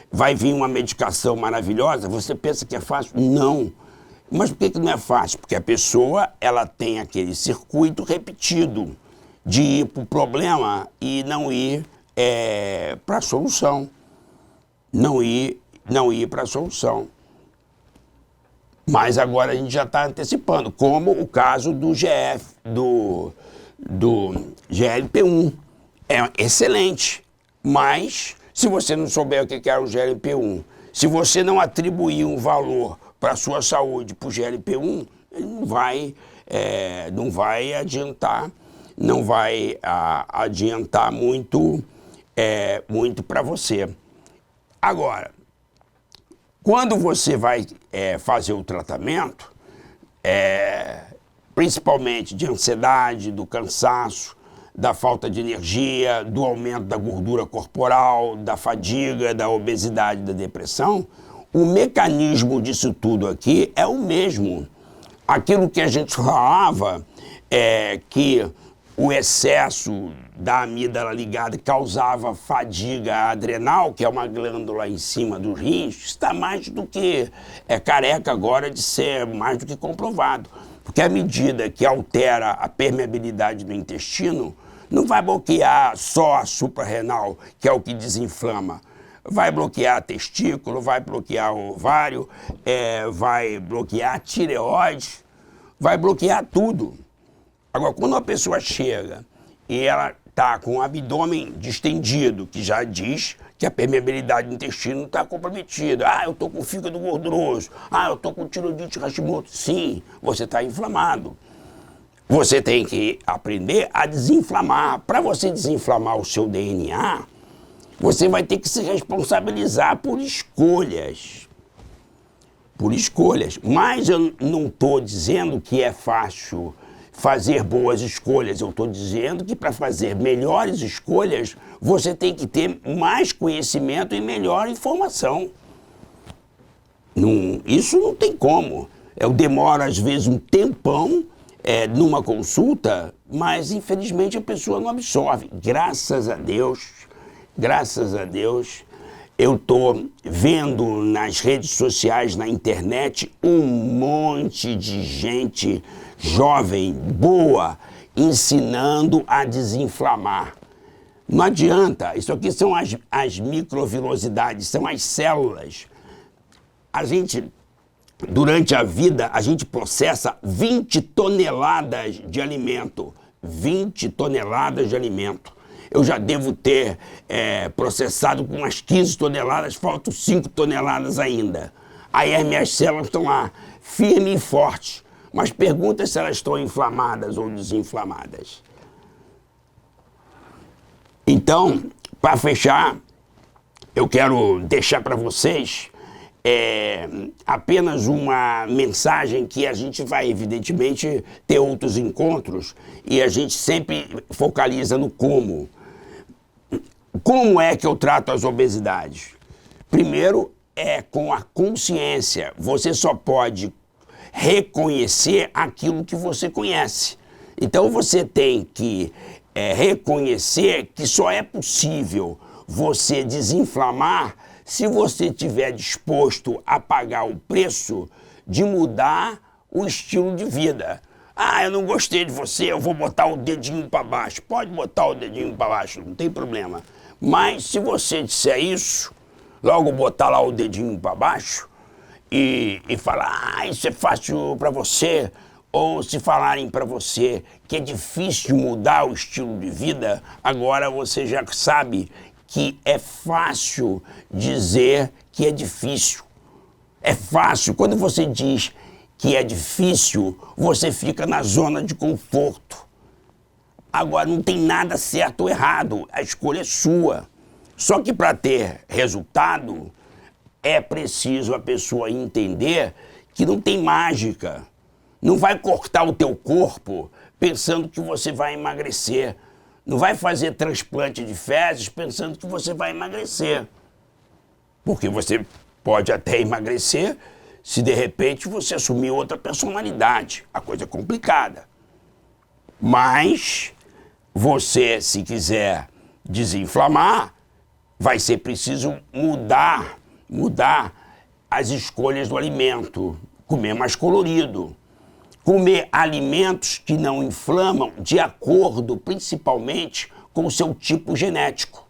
vai vir uma medicação maravilhosa? Você pensa que é fácil? Não. Mas por que não é fácil? Porque a pessoa ela tem aquele circuito repetido de ir para o problema e não ir para a solução. Não ir para a solução. Mas agora a gente já está antecipando, como o caso do GLP-1. É excelente, mas se você não souber o que é o GLP-1, se você não atribuir um valor para a sua saúde para o GLP-1, ele não vai adiantar muito para você. Agora, quando você vai fazer o tratamento, principalmente de ansiedade, do cansaço, da falta de energia, do aumento da gordura corporal, da fadiga, da obesidade, da depressão, o mecanismo disso tudo aqui é o mesmo. Aquilo que a gente falava que o excesso da amígdala ligada causava fadiga adrenal, que é uma glândula em cima dos rins, está mais do que careca agora de ser mais do que comprovado. Porque à medida que altera a permeabilidade do intestino, não vai bloquear só a suprarrenal, que é o que desinflama. Vai bloquear testículo, vai bloquear o ovário, vai bloquear a tireoide, vai bloquear tudo. Agora, quando a pessoa chega e ela está com o abdômen distendido, que já diz que a permeabilidade do intestino está comprometida. Eu estou com fígado gorduroso. Eu estou com tiroidite Hashimoto. Sim, você está inflamado. Você tem que aprender a desinflamar. Para você desinflamar o seu DNA, você vai ter que se responsabilizar por escolhas. Por escolhas. Mas eu não estou dizendo que é fácil fazer boas escolhas. Eu estou dizendo que para fazer melhores escolhas, você tem que ter mais conhecimento e melhor informação. Isso não tem como. Eu demoro, às vezes, um tempão numa consulta, mas, infelizmente, a pessoa não absorve. Graças a Deus, eu estou vendo nas redes sociais, na internet, um monte de gente jovem, boa, ensinando a desinflamar. Não adianta, isso aqui são as microvilosidades, são as células. A gente durante a vida, a gente processa 20 toneladas de alimento. 20 toneladas de alimento. Eu já devo ter processado com umas 15 toneladas, faltam 5 toneladas ainda. Aí as minhas células estão lá, firmes e fortes. Mas pergunta se elas estão inflamadas ou desinflamadas. Então, para fechar, eu quero deixar para vocês apenas uma mensagem que a gente vai, evidentemente, ter outros encontros e a gente sempre focaliza no como. Como é que eu trato as obesidades? Primeiro, é com a consciência. Você só pode reconhecer aquilo que você conhece. Então, você tem que reconhecer que só é possível você desinflamar se você estiver disposto a pagar o preço de mudar o estilo de vida. Ah, eu não gostei de você, eu vou botar o dedinho para baixo. Pode botar o dedinho para baixo, não tem problema. Mas se você disser isso, logo botar lá o dedinho para baixo e falar, isso é fácil para você, ou se falarem para você que é difícil mudar o estilo de vida, agora você já sabe que é fácil dizer que é difícil. É fácil. Quando você diz que é difícil, você fica na zona de conforto. Agora, não tem nada certo ou errado. A escolha é sua. Só que para ter resultado, é preciso a pessoa entender que não tem mágica. Não vai cortar o teu corpo pensando que você vai emagrecer. Não vai fazer transplante de fezes pensando que você vai emagrecer. Porque você pode até emagrecer se de repente você assumir outra personalidade. A coisa é complicada. Mas você, se quiser desinflamar, vai ser preciso mudar as escolhas do alimento. Comer mais colorido. Comer alimentos que não inflamam de acordo, principalmente, com o seu tipo genético.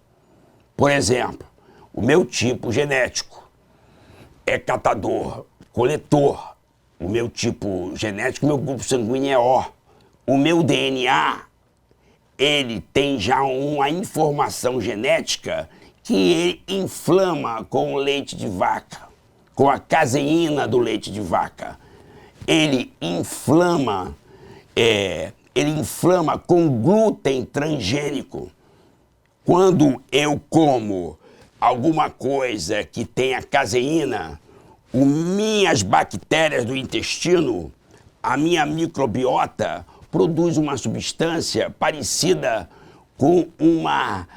Por exemplo, o meu tipo genético é catador, coletor. O meu tipo genético, meu grupo sanguíneo é O. O meu DNA, ele tem já uma informação genética que ele inflama com o leite de vaca, com a caseína do leite de vaca. Ele inflama com glúten transgênico. Quando eu como alguma coisa que tenha caseína, minhas bactérias do intestino, a minha microbiota, produz uma substância parecida com uma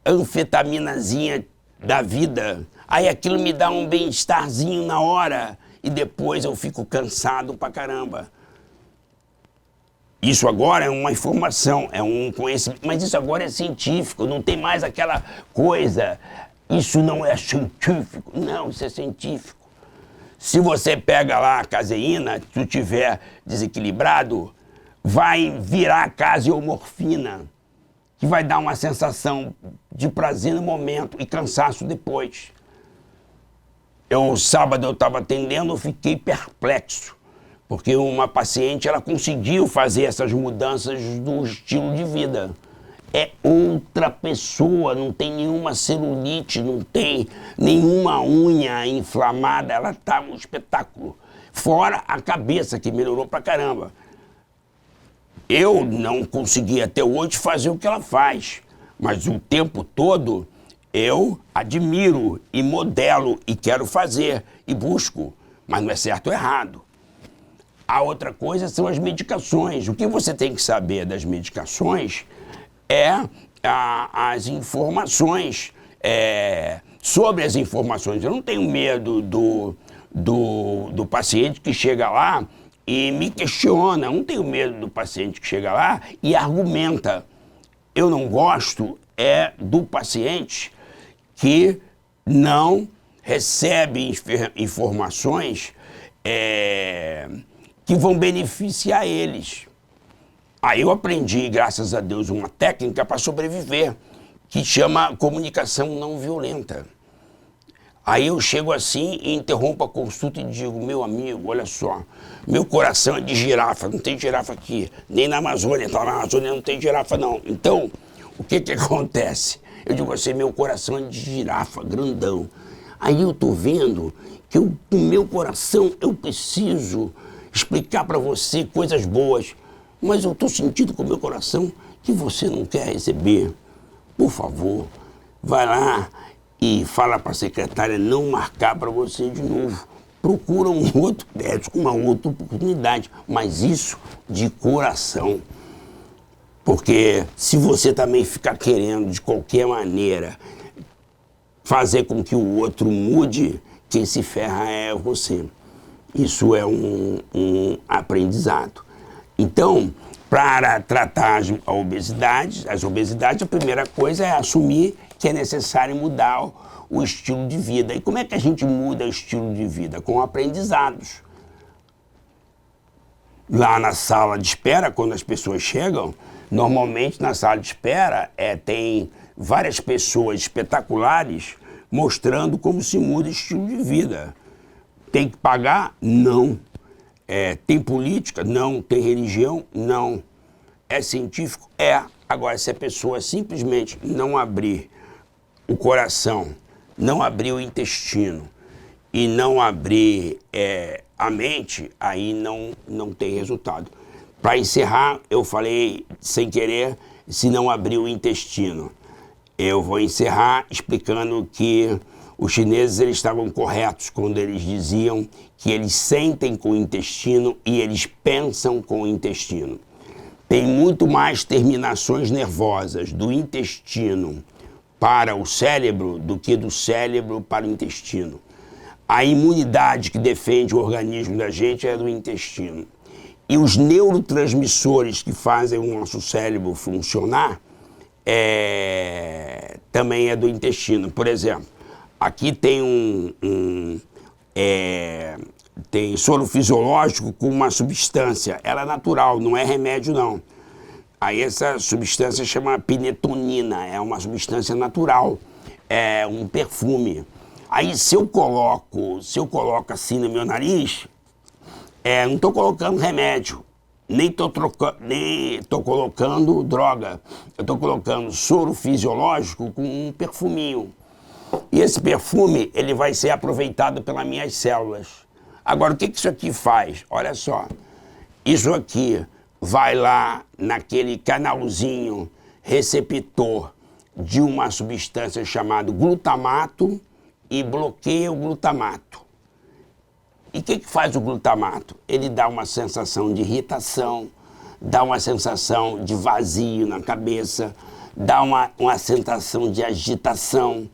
anfetaminazinha da vida. Aí aquilo me dá um bem-estarzinho na hora. E depois eu fico cansado pra caramba. Isso agora é uma informação, é um conhecimento, mas isso agora é científico, não tem mais aquela coisa, isso não é científico. Não, isso é científico. Se você pega lá a caseína, se tu tiver desequilibrado, vai virar caseomorfina, que vai dar uma sensação de prazer no momento e cansaço depois. Sábado eu estava atendendo, eu fiquei perplexo, porque uma paciente, ela conseguiu fazer essas mudanças do estilo de vida. É outra pessoa, não tem nenhuma celulite, não tem nenhuma unha inflamada, ela está um espetáculo. Fora a cabeça, que melhorou pra caramba. Eu não consegui até hoje fazer o que ela faz, mas o tempo todo eu admiro e modelo e quero fazer e busco, mas não é certo ou errado. A outra coisa são as medicações. O que você tem que saber das medicações é as informações, sobre as informações. Eu não tenho medo do paciente que chega lá e me questiona, eu não tenho medo do paciente que chega lá e argumenta. Eu não gosto do paciente que não recebe informações que vão beneficiar eles. Aí eu aprendi, graças a Deus, uma técnica para sobreviver, que chama comunicação não violenta. Aí eu chego assim e interrompo a consulta e digo, meu amigo, olha só, meu coração é de girafa, não tem girafa aqui, nem na Amazônia, tá? Na Amazônia não tem girafa não. Então, o que que acontece? Eu digo assim, meu coração é de girafa, grandão. Aí eu tô vendo que no meu coração eu preciso explicar para você coisas boas, mas eu tô sentindo com o meu coração que você não quer receber. Por favor, vai lá e fala para a secretária não marcar para você de novo. Procura um outro médico, uma outra oportunidade, mas isso de coração. Porque se você também ficar querendo de qualquer maneira fazer com que o outro mude, quem se ferra é você. Isso é um aprendizado. Então, para tratar as obesidades, a primeira coisa é assumir que é necessário mudar o estilo de vida. E como é que a gente muda o estilo de vida? Com aprendizados. Lá na sala de espera, quando as pessoas chegam, normalmente na sala de espera tem várias pessoas espetaculares mostrando como se muda o estilo de vida. Tem que pagar? Não. Tem política? Não. Tem religião? Não. É científico? É. Agora, se a pessoa simplesmente não abrir o coração, não abrir o intestino e não abrir a mente, aí não tem resultado. Para encerrar, eu falei sem querer, se não abrir o intestino. Eu vou encerrar explicando que os chineses eles estavam corretos quando eles diziam que eles sentem com o intestino e eles pensam com o intestino. Tem muito mais terminações nervosas do intestino para o cérebro do que do cérebro para o intestino. A imunidade que defende o organismo da gente é do intestino. E os neurotransmissores que fazem o nosso cérebro funcionar também é do intestino. Por exemplo, aqui tem tem soro fisiológico com uma substância. Ela é natural, não é remédio não. Aí essa substância chama pinetonina, é uma substância natural, é um perfume. Aí se eu coloco assim no meu nariz, não estou colocando remédio, nem estou colocando droga. Eu estou colocando soro fisiológico com um perfuminho. E esse perfume, ele vai ser aproveitado pelas minhas células. Agora, o que isso aqui faz? Olha só, isso aqui vai lá naquele canalzinho receptor de uma substância chamada glutamato e bloqueia o glutamato. E o que faz o glutamato? Ele dá uma sensação de irritação, dá uma sensação de vazio na cabeça, dá uma sensação de agitação.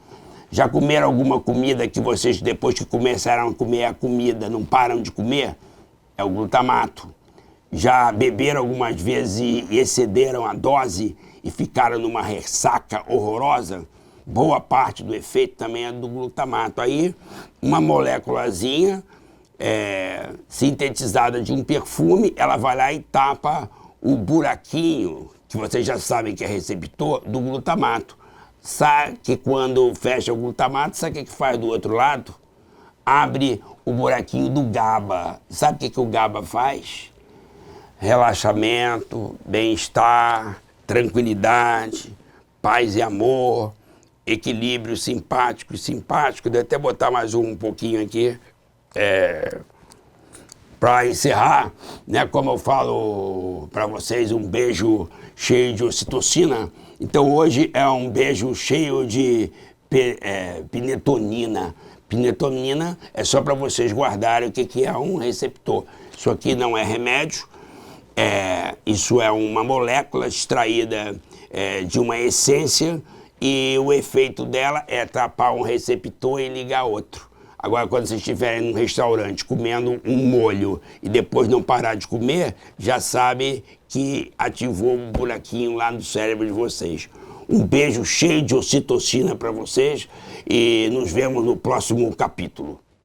Já comeram alguma comida que vocês, depois que começaram a comer a comida, não param de comer? É o glutamato. Já beberam algumas vezes e excederam a dose e ficaram numa ressaca horrorosa? Boa parte do efeito também é do glutamato. Aí, uma moléculazinha sintetizada de um perfume, ela vai lá e tapa o buraquinho, que vocês já sabem que é receptor, do glutamato. Sabe que quando fecha o glutamato, sabe o que faz do outro lado? Abre o buraquinho do GABA. Sabe o que o GABA faz? Relaxamento, bem-estar, tranquilidade, paz e amor, equilíbrio simpático e simpático. Deve até botar mais um pouquinho aqui. Para encerrar, né, como eu falo para vocês, um beijo cheio de ocitocina. Então hoje é um beijo cheio de pinetonina. Pinetonina é só para vocês guardarem o que é um receptor. Isso aqui não é remédio, isso é uma molécula extraída de uma essência e o efeito dela é tapar um receptor e ligar outro. Agora, quando vocês estiverem num restaurante comendo um molho e depois não parar de comer, já sabe que ativou um buraquinho lá no cérebro de vocês. Um beijo cheio de ocitocina para vocês e nos vemos no próximo capítulo.